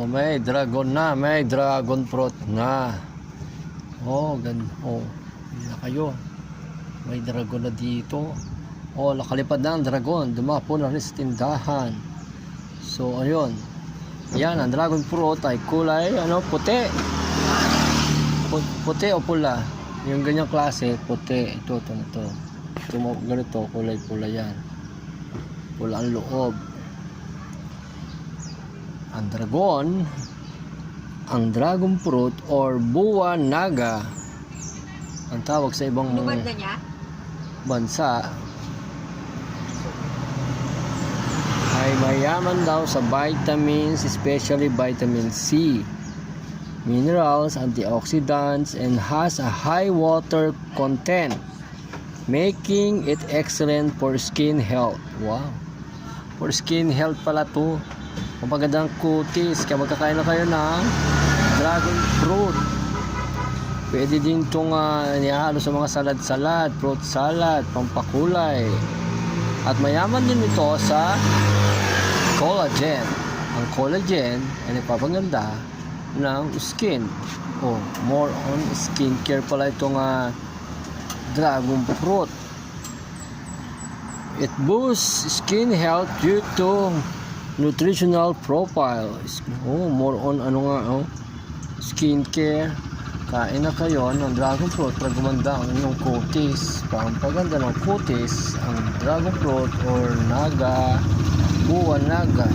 may dragon na, may dragon fruit na. Hindi na kayo. May dragon na dito. Nakalipad na ang dragon. Dumapo na rin sa tindahan. So, ayun. Yan, ang dragon fruit ay kulay, puti. Puti o pula? Yung ganyang klase, puti. Ito. Ganito, kulay-pula yan. Pula ang loob. Ang dragon fruit or buwa naga ang tawag sa ibang bansa ay mayaman daw sa vitamins, especially vitamin C, minerals, antioxidants, and has a high water content, making it excellent for skin health. Wow, for skin health pala to. Magandang kutis, kaya magkakain na kayo ng dragon fruit. Pwede din itong nihalo sa mga salad-salad, fruit salad, pampakulay. At mayaman din ito sa collagen. Ang collagen ay nagpapaganda ng skin. More on skincare pala itong dragon fruit. It boosts skin health due to nutritional profile. More on skincare. Kain na kayo ng dragon fruit para gumanda ang inyong kutis. Pampaganda ng kutis ang dragon fruit or buwa naga.